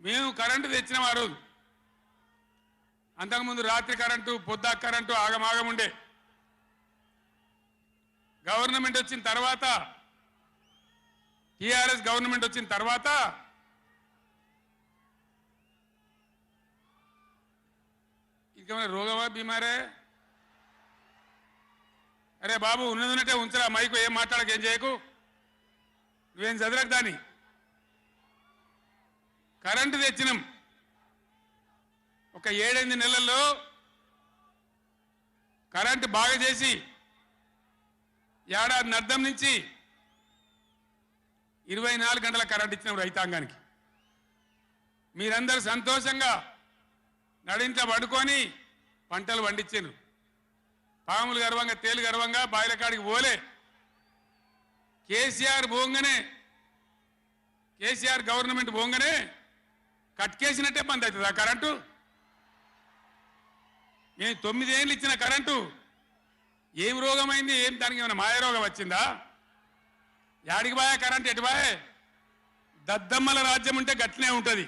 మేము కరెంటు తెచ్చిన వారు అంతకుముందు రాత్రి కరెంటు పొద్దు కరెంటు ఆగమాగం ఉండే గవర్నమెంట్ వచ్చిన తర్వాత టీఆర్ఎస్ గవర్నమెంట్ వచ్చిన తర్వాత ఇంకేమైనా రోగమా బీమారే అరే బాబు ఉన్నదంటే ఉంచరా మైకు ఏం మాట్లాడక ఏం చేయకు నువ్వేం చదరకు దాన్ని కరెంటు తెచ్చినాం ఒక 7-8 నెలల్లో కరెంటు బాగా చేసి ఏడాది అర్థం నుంచి 24 గంటల కరెంట్ ఇచ్చినాం రైతాంగానికి మీరందరూ సంతోషంగా నడింట పడుకొని పంటలు పండించారు పాములు గర్వంగా తేలు గర్వంగా బాయిల కాడికి పోలే కేసీఆర్ పోగానే కేసీఆర్ గవర్నమెంట్ పోగానే కట్కేసినట్టే బంద్ అవుతుంది ఆ కరెంటు నేను 9 ఏళ్ళు ఇచ్చిన కరెంటు ఏం రోగమైంది ఏం దానికి ఏమైనా మాయరోగం వచ్చిందా యాడికి బాయే కరెంట్ ఎటు బాయే దద్దమ్మల రాజ్యం ఉంటే గట్లనే ఉంటుంది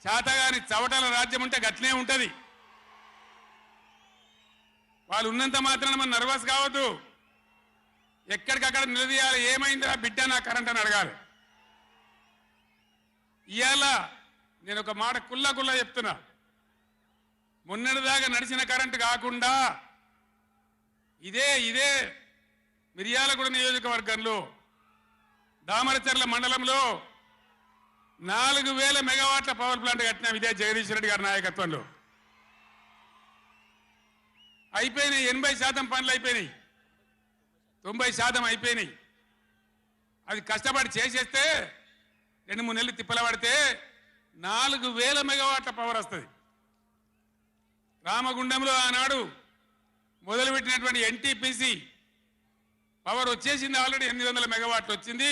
చాతగాని చవటల రాజ్యం ఉంటే గట్లనే ఉంటుంది వాళ్ళు ఉన్నంత మాత్రాన మనం నర్వస్ కావద్దు ఎక్కడికక్కడ నిలదీయాలి ఏమైందిరా బిడ్డ నా కరెంట్ అని అడగాలి ఇవాళ నేను ఒక మాట కుల్లా చెప్తున్నా మొన్నటిదాకా నడిచిన కరెంటు కాకుండా ఇదే మిర్యాలగూడ నియోజకవర్గంలో దామరచర్ల మండలంలో 4000 మెగావాట్ల పవర్ ప్లాంట్ కట్టినాం ఇదే జగదీష్ రెడ్డి గారి నాయకత్వంలో అయిపోయినాయి 80% పనులు అయిపోయినాయి 90% అయిపోయినాయి అది కష్టపడి చేసేస్తే 2-3 నెలలు తిప్పల పడితే 4000 మెగావాట్ల పవర్ వస్తుంది రామగుండంలో ఆనాడు మొదలుపెట్టినటువంటి ఎన్టీపీసీ పవర్ వచ్చేసింది ఆల్రెడీ 800 మెగావాట్లు వచ్చింది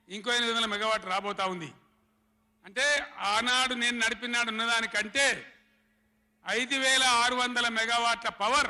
ఇంకో 800 మెగావాట్లు రాబోతా ఉంది అంటే ఆనాడు నేను నడిపినాడు ఉన్నదానికంటే 5600 మెగావాట్ల పవర్